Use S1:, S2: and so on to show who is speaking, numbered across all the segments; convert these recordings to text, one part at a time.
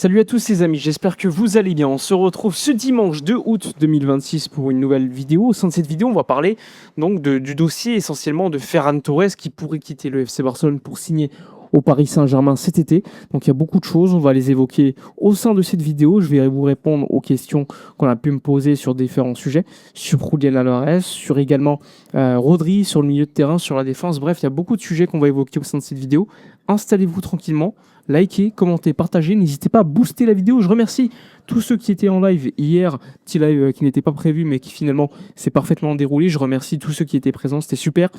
S1: Salut à tous les amis, j'espère que vous allez bien. On se retrouve ce dimanche 2 août 2026 pour une nouvelle vidéo. Au sein de cette vidéo, on va parler donc du dossier essentiellement de Ferran Torres qui pourrait quitter le FC Barcelone pour signer au Paris Saint-Germain cet été. Donc il y a beaucoup de choses, on va les évoquer au sein de cette vidéo. Je vais vous répondre aux questions qu'on a pu me poser sur différents sujets, sur Julián Álvarez, sur également Rodri, sur le milieu de terrain, sur la défense. Bref, il y a beaucoup de sujets qu'on va évoquer au sein de cette vidéo. Installez-vous tranquillement. Likez, commentez, partagez, n'hésitez pas à booster la vidéo. Je remercie tous ceux qui étaient en live hier, petit live qui n'était pas prévu mais qui finalement s'est parfaitement déroulé. Je remercie tous ceux qui étaient présents, c'était super.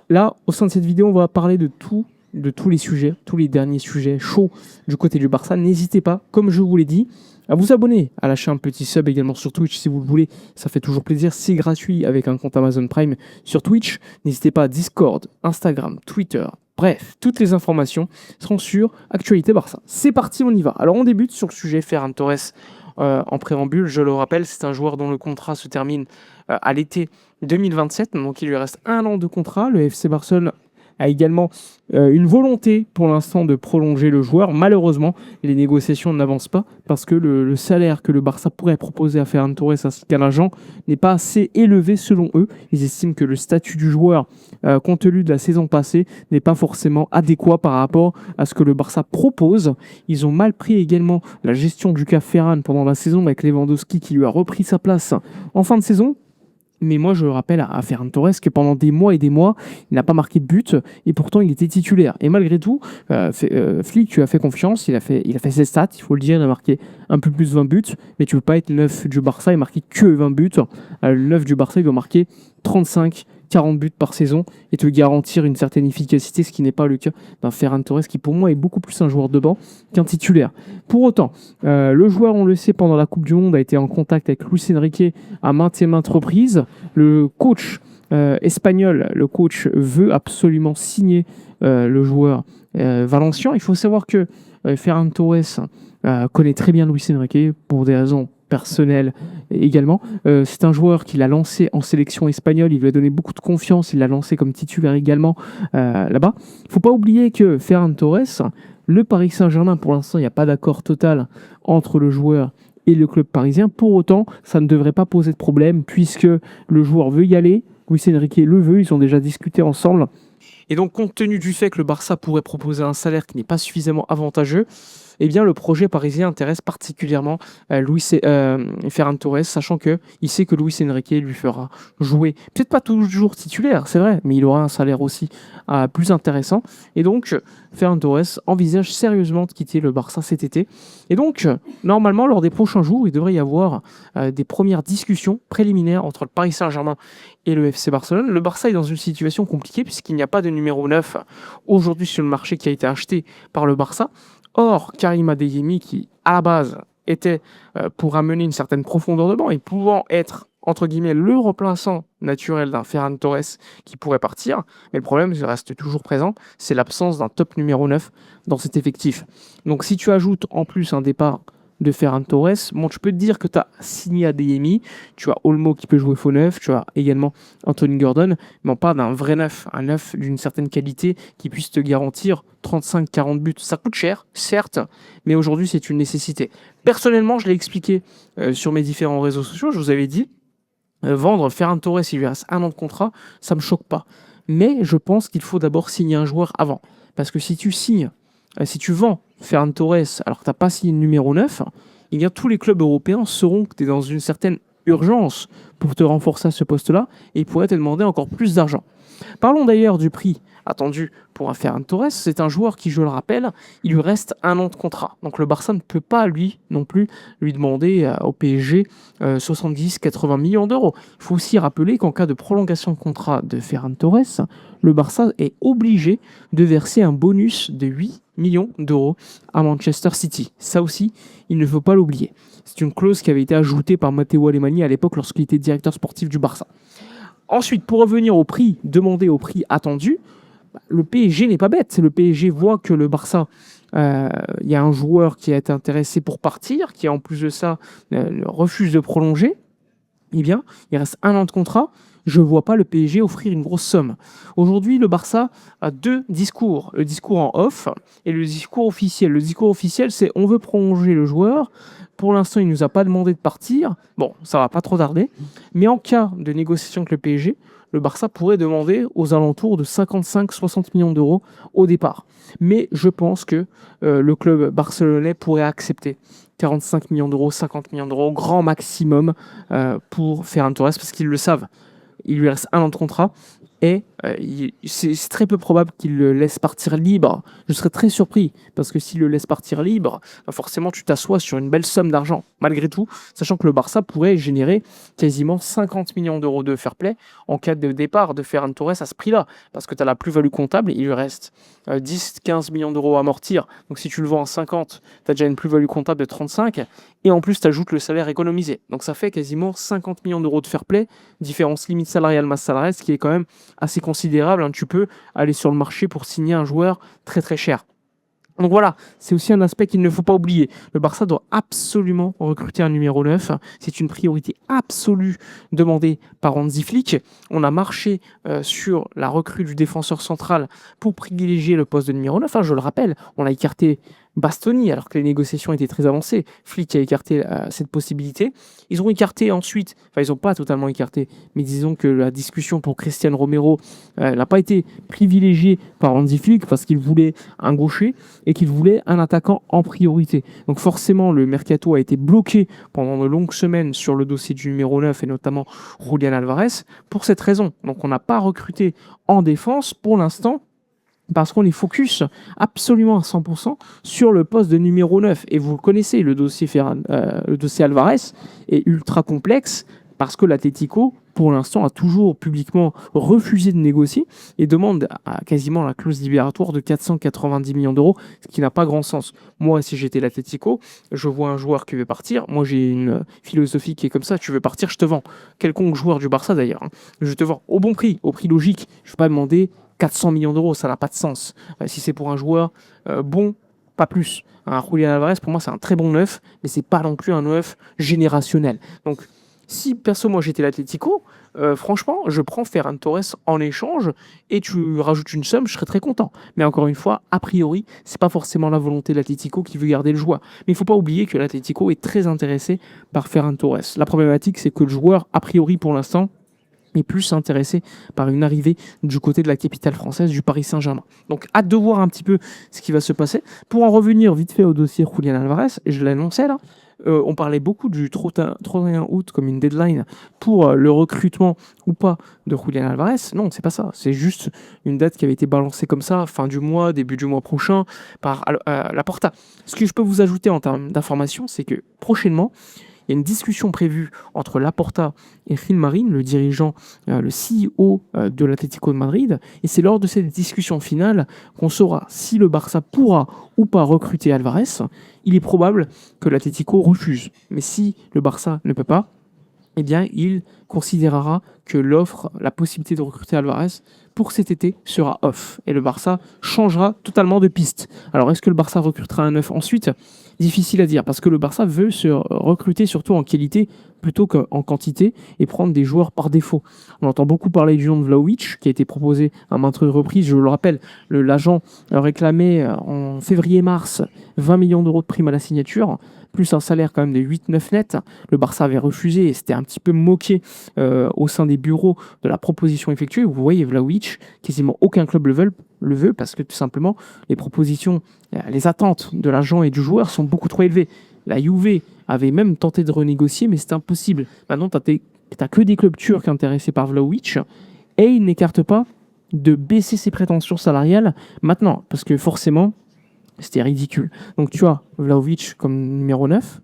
S1: Là, au sein de cette vidéo, on va parler de tous les sujets, tous les derniers sujets chauds du côté du Barça. N'hésitez pas, comme je vous l'ai dit, à vous abonner, à lâcher un petit sub également sur Twitch si vous le voulez. Ça fait toujours plaisir, c'est gratuit avec un compte Amazon Prime sur Twitch. N'hésitez pas à Discord, Instagram, Twitter. Bref, toutes les informations seront sur Actualité Barça. C'est parti, on y va. Alors on débute sur le sujet Ferran Torres en préambule. Je le rappelle, c'est un joueur dont le contrat se termine à l'été 2027. Donc il lui reste 1 an de contrat. Le FC Barcelone a également une volonté pour l'instant de prolonger le joueur. Malheureusement, les négociations n'avancent pas parce que le salaire que le Barça pourrait proposer à Ferran Torres ainsi qu'à l'agent n'est pas assez élevé selon eux. Ils estiment que le statut du joueur, compte tenu de la saison passée, n'est pas forcément adéquat par rapport à ce que le Barça propose. Ils ont mal pris également la gestion du cas Ferran pendant la saison avec Lewandowski qui lui a repris sa place en fin de saison. Mais moi, je le rappelle à Ferran Torres que pendant des mois et des mois, il n'a pas marqué de but et pourtant il était titulaire. Et malgré tout, Flick, tu as fait confiance, il a fait ses stats, il faut le dire, il a marqué un peu plus de 20 buts, mais tu ne peux pas être le 9 du Barça et marquer que 20 buts. Le 9 du Barça, il doit marquer 35, 40 buts par saison et te garantir une certaine efficacité, ce qui n'est pas le cas d'un Ferran Torres qui pour moi est beaucoup plus un joueur de banc qu'un titulaire. Pour autant, le joueur, on le sait, pendant la Coupe du Monde a été en contact avec Luis Enrique à maintes et maintes reprises. Le coach espagnol, le coach veut absolument signer le joueur valencien. Il faut savoir que Ferran Torres connaît très bien Luis Enrique pour des raisons personnelles également. C'est un joueur qu'il a lancé en sélection espagnole, il lui a donné beaucoup de confiance, il l'a lancé comme titulaire également là-bas. Il ne faut pas oublier que Ferran Torres, le Paris Saint-Germain, pour l'instant, il n'y a pas d'accord total entre le joueur et le club parisien. Pour autant, ça ne devrait pas poser de problème puisque le joueur veut y aller. Luis Enrique le veut, ils ont déjà discuté ensemble. Et donc, compte tenu du fait que le Barça pourrait proposer un salaire qui n'est pas suffisamment avantageux, eh bien, le projet parisien intéresse particulièrement Ferran Torres, sachant qu'il sait que Luis Enrique lui fera jouer, peut-être pas toujours titulaire, c'est vrai, mais il aura un salaire aussi plus intéressant. Et donc, Ferran Torres envisage sérieusement de quitter le Barça cet été. Et donc, normalement, lors des prochains jours, il devrait y avoir des premières discussions préliminaires entre le Paris Saint-Germain et le FC Barcelone. Le Barça est dans une situation compliquée puisqu'il n'y a pas de numéro 9 aujourd'hui sur le marché qui a été acheté par le Barça. Or, Karim Adeyemi, qui à la base était pour amener une certaine profondeur de banc et pouvant être, entre guillemets, le remplaçant naturel d'un Ferran Torres qui pourrait partir, mais le problème reste toujours présent, c'est l'absence d'un top numéro 9 dans cet effectif. Donc si tu ajoutes en plus un départ de Ferran Torres, bon, je peux te dire que tu as signé Adeyemi, tu as Olmo qui peut jouer faux neuf, tu as également Anthony Gordon, mais on parle d'un vrai neuf, un neuf d'une certaine qualité qui puisse te garantir 35-40 buts. Ça coûte cher, certes, mais aujourd'hui c'est une nécessité. Personnellement, je l'ai expliqué sur mes différents réseaux sociaux, je vous avais dit, vendre Ferran Torres, il lui reste 1 an de contrat, ça me choque pas. Mais je pense qu'il faut d'abord signer un joueur avant. Parce que si tu vends Ferran Torres alors que tu n'as pas signé le numéro 9, eh bien tous les clubs européens sauront que tu es dans une certaine urgence pour te renforcer à ce poste-là et ils pourraient te demander encore plus d'argent. Parlons d'ailleurs du prix attendu pour un Ferran Torres. C'est un joueur qui, je le rappelle, il lui reste 1 an de contrat. Donc le Barça ne peut pas lui non plus lui demander au PSG 70-80 millions d'euros. Il faut aussi rappeler qu'en cas de prolongation de contrat de Ferran Torres, le Barça est obligé de verser un bonus de 8 millions d'euros à Manchester City. Ça aussi, il ne faut pas l'oublier. C'est une clause qui avait été ajoutée par Matteo Alemany à l'époque lorsqu'il était directeur sportif du Barça. Ensuite, pour revenir au prix demandé, au prix attendu, le PSG n'est pas bête. Le PSG voit que le Barça, il y a un joueur qui est intéressé pour partir, qui en plus de ça refuse de prolonger. Eh bien, il reste 1 an de contrat. je ne vois pas le PSG offrir une grosse somme. Aujourd'hui, le Barça a deux discours. Le discours en off et le discours officiel. Le discours officiel, c'est on veut prolonger le joueur. Pour l'instant, il ne nous a pas demandé de partir. Bon, ça va pas trop tarder. Mais en cas de négociation avec le PSG, le Barça pourrait demander aux alentours de 55-60 millions d'euros au départ. Mais je pense que le club barcelonais pourrait accepter 45 millions d'euros, 50 millions d'euros, grand maximum pour Ferran Torres, parce qu'ils le savent. Il lui reste 1 an de contrat et c'est très peu probable qu'il le laisse partir libre. Je serais très surpris parce que s'il le laisse partir libre, forcément tu t'assois sur une belle somme d'argent malgré tout, sachant que le Barça pourrait générer quasiment 50 millions d'euros de fair play en cas de départ de Ferran Torres à ce prix-là, parce que tu as la plus-value comptable, il lui reste 10-15 millions d'euros à amortir, donc si tu le vends à 50, tu as déjà une plus-value comptable de 35, et en plus tu ajoutes le salaire économisé, donc ça fait quasiment 50 millions d'euros de fair play, différence limite salariale masse salariale, ce qui est quand même assez considérable, hein. Tu peux aller sur le marché pour signer un joueur très très cher. Donc voilà, c'est aussi un aspect qu'il ne faut pas oublier. Le Barça doit absolument recruter un numéro 9. C'est une priorité absolue demandée par Hansi Flick. On a marché sur la recrue du défenseur central pour privilégier le poste de numéro 9. Je le rappelle, on a écarté Bastoni alors que les négociations étaient très avancées. Flick a écarté cette possibilité. Ils ont écarté ensuite, ils n'ont pas totalement écarté, mais disons que la discussion pour Cristian Romero n'a pas été privilégiée par Hansi Flick parce qu'il voulait un gaucher et qu'il voulait un attaquant en priorité. Donc forcément, le mercato a été bloqué pendant de longues semaines sur le dossier du numéro 9 et notamment Julián Álvarez pour cette raison. Donc on n'a pas recruté en défense pour l'instant parce qu'on est focus absolument à 100% sur le poste de numéro 9. Et vous le connaissez, le dossier Álvarez est ultra complexe parce que l'Atlético, pour l'instant, a toujours publiquement refusé de négocier et demande quasiment la clause libératoire de 490 millions d'euros, ce qui n'a pas grand sens. Moi, si j'étais l'Atlético, je vois un joueur qui veut partir. Moi, j'ai une philosophie qui est comme ça, tu veux partir, je te vends. Quelconque joueur du Barça, d'ailleurs. Je te vends au bon prix, au prix logique. Je ne vais pas demander 400 millions d'euros, ça n'a pas de sens. Si c'est pour un joueur bon, pas plus. Julián Álvarez, pour moi, c'est un très bon neuf, mais c'est pas non plus un neuf générationnel. Donc, si perso, moi, j'étais l'Atlético, franchement, je prends Ferran Torres en échange et tu rajoutes une somme, je serais très content. Mais encore une fois, a priori, c'est pas forcément la volonté de l'Atlético qui veut garder le joueur. Mais il faut pas oublier que l'Atlético est très intéressé par Ferran Torres. La problématique, c'est que le joueur, a priori, pour l'instant, est plus intéressé par une arrivée du côté de la capitale française, du Paris Saint-Germain. Donc, hâte de voir un petit peu ce qui va se passer. Pour en revenir vite fait au dossier Julián Álvarez, et je l'annonçais là, on parlait beaucoup du 31 août comme une deadline pour le recrutement ou pas de Julián Álvarez. Non, c'est pas ça. C'est juste une date qui avait été balancée comme ça, fin du mois, début du mois prochain, par Laporta. Ce que je peux vous ajouter en termes d'information, c'est que prochainement, il y a une discussion prévue entre Laporta et Gil Marín, le dirigeant, le CEO de l'Atlético de Madrid. Et c'est lors de cette discussion finale qu'on saura si le Barça pourra ou pas recruter Álvarez. Il est probable que l'Atlético refuse. Mais si le Barça ne peut pas, eh bien, il considérera que l'offre, la possibilité de recruter Álvarez pour cet été sera off. Et le Barça changera totalement de piste. Alors, est-ce que le Barça recrutera un neuf ensuite ? Difficile à dire, parce que le Barça veut se recruter surtout en qualité plutôt qu'en quantité et prendre des joueurs par défaut. On entend beaucoup parler du nom de Vlahovic, qui a été proposé à maintes reprises. Je le rappelle, l'agent réclamait en février-mars 20 millions d'euros de prime à la signature, plus un salaire quand même de 8-9 net. Le Barça avait refusé et c'était un petit peu moqué au sein des bureaux de la proposition effectuée. Vous voyez, Vlahovic, quasiment aucun club le veut parce que tout simplement, les propositions, les attentes de l'agent et du joueur sont beaucoup trop élevées. La Juve avait même tenté de renégocier, mais c'est impossible. Maintenant, tu n'as que des clubs turcs intéressés par Vlahovic et il n'écarte pas de baisser ses prétentions salariales maintenant, parce que forcément, c'était ridicule. Donc tu as Vlahovic comme numéro 9,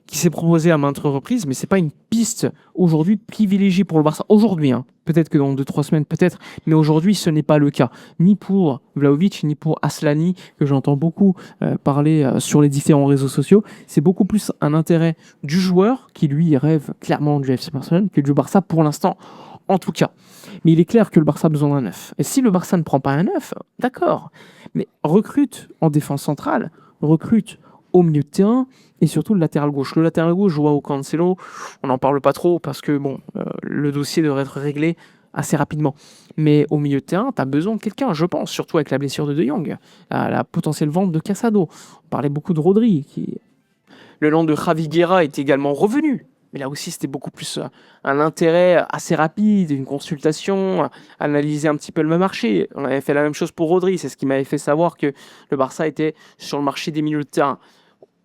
S1: qui s'est proposé à maintes reprises, mais c'est pas une piste aujourd'hui privilégiée pour le Barça. Aujourd'hui, peut-être que dans 2-3 semaines, peut-être, mais aujourd'hui, ce n'est pas le cas. Ni pour Vlahovic, ni pour Aslani, que j'entends beaucoup parler sur les différents réseaux sociaux. C'est beaucoup plus un intérêt du joueur, qui lui rêve clairement du FC Barcelone, que du Barça pour l'instant, en tout cas. Mais il est clair que le Barça a besoin d'un neuf. Et si le Barça ne prend pas un neuf, d'accord, mais recrute en défense centrale, recrute au milieu de terrain et surtout le latéral gauche. Le latéral gauche, Joao Cancelo, on n'en parle pas trop parce que le dossier devrait être réglé assez rapidement. Mais au milieu de terrain, tu as besoin de quelqu'un, je pense, surtout avec la blessure de De Jong, la potentielle vente de Casado. On parlait beaucoup de Rodri, le nom de Javi Guerra est également revenu. Mais là aussi, c'était beaucoup plus un intérêt assez rapide, une consultation, analyser un petit peu le marché. On avait fait la même chose pour Rodri, c'est ce qui m'avait fait savoir que le Barça était sur le marché des milieux de terrain.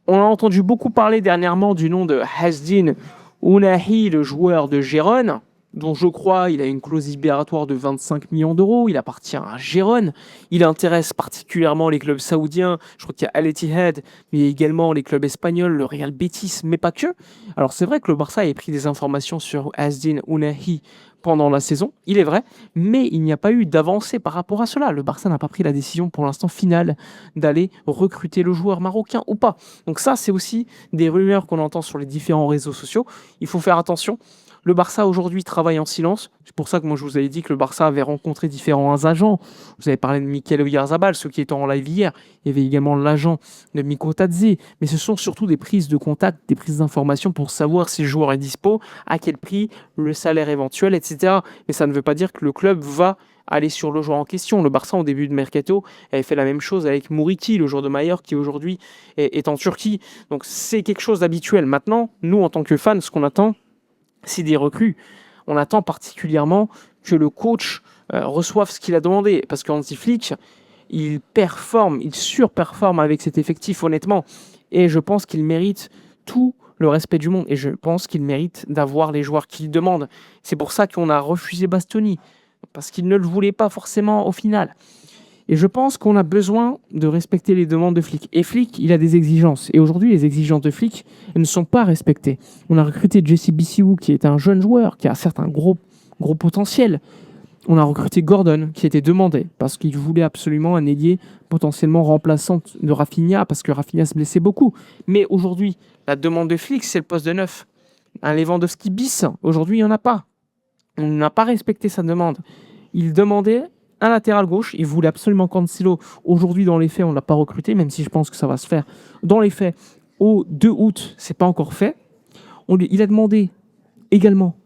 S1: On a entendu beaucoup parler dernièrement du nom de Hasdin Ounahi, le joueur de Gérone, dont je crois il a une clause libératoire de 25 millions d'euros. Il appartient à Gérone. Il intéresse particulièrement les clubs saoudiens. Je crois qu'il y a Al Ittihad, mais également les clubs espagnols, le Real Betis, mais pas que. Alors c'est vrai que le Barça a pris des informations sur Hasdin Ounahi pendant la saison, il est vrai, mais il n'y a pas eu d'avancée par rapport à cela. Le Barça n'a pas pris la décision pour l'instant finale d'aller recruter le joueur marocain ou pas. Donc ça, c'est aussi des rumeurs qu'on entend sur les différents réseaux sociaux. Il faut faire attention. Le Barça aujourd'hui travaille en silence. C'est pour ça que moi je vous avais dit que le Barça avait rencontré différents agents. Vous avez parlé de Mikel Oyarzabal, ceux qui étaient en live hier. Il y avait également l'agent de Miko Tadze. Mais ce sont surtout des prises de contact, des prises d'informations pour savoir si le joueur est dispo, à quel prix, le salaire éventuel, etc. Mais ça ne veut pas dire que le club va aller sur le joueur en question. Le Barça, au début de Mercato, avait fait la même chose avec Mouriki, le joueur de Mayer, qui aujourd'hui est en Turquie. Donc c'est quelque chose d'habituel. Maintenant, nous, en tant que fans, ce qu'on attend, c'est des recrues. On attend particulièrement que le coach reçoive ce qu'il a demandé. Parce qu'Hansi Flick, il surperforme avec cet effectif, honnêtement. Et je pense qu'il mérite tout le respect du monde. Et je pense qu'il mérite d'avoir les joueurs qu'il demande. C'est pour ça qu'on a refusé Bastoni. Parce qu'il ne le voulait pas forcément au final. Et je pense qu'on a besoin de respecter les demandes de Flick. Et Flick, il a des exigences. Et aujourd'hui, les exigences de Flick, elles ne sont pas respectées. On a recruté Jesse Bissiou, qui est un jeune joueur, qui a certes un gros potentiel. On a recruté Gordon, qui était demandé, parce qu'il voulait absolument un ailier potentiellement remplaçant de Rafinha, parce que Rafinha se blessait beaucoup. Mais aujourd'hui, la demande de Flick, c'est le poste de neuf. Un Lewandowski bis, aujourd'hui, il n'y en a pas. On n'a pas respecté sa demande. Il demandait un latéral gauche. Il voulait absolument Cancelo. Aujourd'hui, dans les faits, on ne l'a pas recruté, même si je pense que ça va se faire. Dans les faits, au 2 août, c'est pas encore fait. Il a demandé également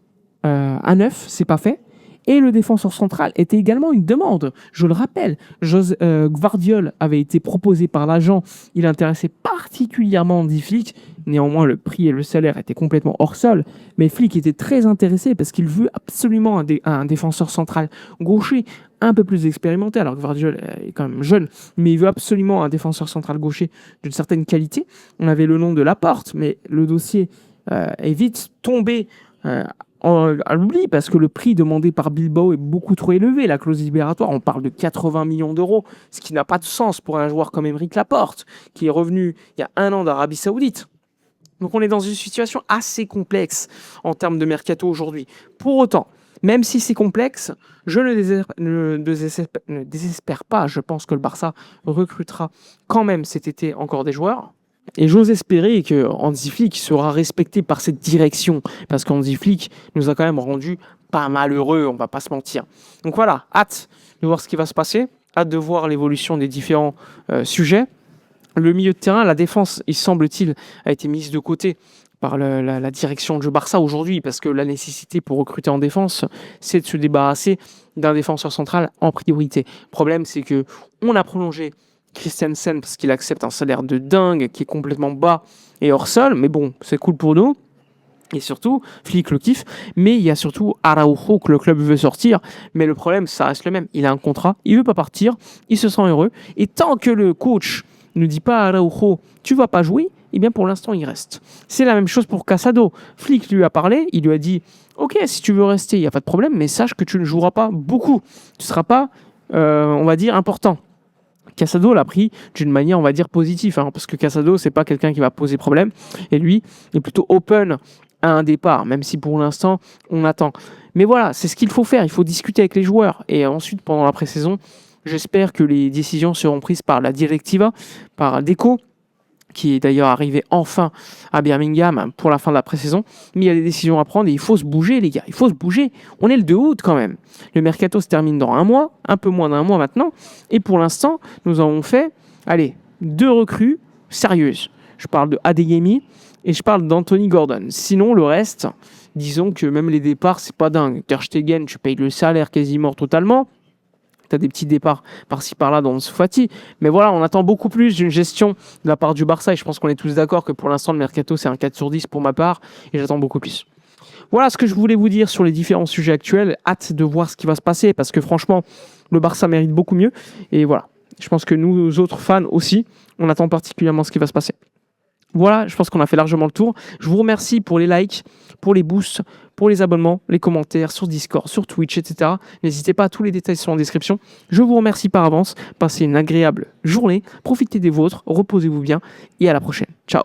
S1: un neuf, c'est pas fait. Et le défenseur central était également une demande. Je le rappelle, Gvardiol avait été proposé par l'agent. Il intéressait particulièrement Hansi Flick. Néanmoins, le prix et le salaire étaient complètement hors sol. Mais Flick était très intéressé parce qu'il veut absolument un défenseur central gaucher un peu plus expérimenté. Alors que Gvardiol est quand même jeune, mais il veut absolument un défenseur central gaucher d'une certaine qualité. On avait le nom de Laporte, mais le dossier est vite tombé à l'oubli parce que le prix demandé par Bilbao est beaucoup trop élevé. La clause libératoire, on parle de 80 millions d'euros, ce qui n'a pas de sens pour un joueur comme Aymeric Laporte, qui est revenu il y a 1 an d'Arabie Saoudite. Donc on est dans une situation assez complexe en termes de mercato aujourd'hui. Pour autant, même si c'est complexe, je ne désespère pas. Je pense que le Barça recrutera quand même cet été encore des joueurs. Et j'ose espérer que Hansi Flick sera respecté par cette direction, parce qu'Hansi Flick nous a quand même rendu pas malheureux, on va pas se mentir. Donc voilà, hâte de voir ce qui va se passer, hâte de voir l'évolution des différents sujets. Le milieu de terrain, la défense, il semble-t-il, a été mise de côté par la direction du Barça aujourd'hui, parce que la nécessité pour recruter en défense, c'est de se débarrasser d'un défenseur central en priorité. Le problème, c'est que on a prolongé Christensen parce qu'il accepte un salaire de dingue qui est complètement bas et hors sol, mais bon, c'est cool pour nous. Et surtout, Flick le kiffe, mais il y a surtout Araujo que le club veut sortir, mais le problème, ça reste le même. Il a un contrat, il veut pas partir, il se sent heureux, et tant que le coach ne dit pas à Araujo, tu vas pas jouer, eh bien pour l'instant, il reste. C'est la même chose pour Casado. Flick lui a parlé, il lui a dit, ok, si tu veux rester, il n'y a pas de problème, mais sache que tu ne joueras pas beaucoup. Tu ne seras pas, on va dire, important. Casado l'a pris d'une manière, on va dire, positive, parce que Casado, c'est pas quelqu'un qui va poser problème, et lui est plutôt open à un départ, même si pour l'instant, on attend. Mais voilà, c'est ce qu'il faut faire, il faut discuter avec les joueurs, et ensuite, pendant la pré-saison, j'espère que les décisions seront prises par la Directiva, par Deco, qui est d'ailleurs arrivé enfin à Birmingham pour la fin de la pré-saison. Mais il y a des décisions à prendre et il faut se bouger, les gars. Il faut se bouger. On est le 2 août quand même. Le mercato se termine dans 1 mois, un peu moins d'1 mois maintenant. Et pour l'instant, nous avons fait, 2 recrues sérieuses. je parle de Adeyemi et je parle d'Anthony Gordon. Sinon, le reste, disons que même les départs, c'est pas dingue. Ter Stegen, tu payes le salaire quasiment totalement. Tu as des petits départs par-ci par-là dans Ansu Fati. Mais voilà, on attend beaucoup plus d'une gestion de la part du Barça. Et je pense qu'on est tous d'accord que pour l'instant, le mercato, c'est un 4 sur 10 pour ma part. Et j'attends beaucoup plus. Voilà ce que je voulais vous dire sur les différents sujets actuels. Hâte de voir ce qui va se passer. Parce que franchement, le Barça mérite beaucoup mieux. Et voilà, je pense que nous autres fans aussi, on attend particulièrement ce qui va se passer. Voilà, je pense qu'on a fait largement le tour. Je vous remercie pour les likes, pour les boosts, pour les abonnements, les commentaires sur Discord, sur Twitch, etc. N'hésitez pas, tous les détails sont en description. Je vous remercie par avance. Passez une agréable journée. Profitez des vôtres, reposez-vous bien et à la prochaine. Ciao.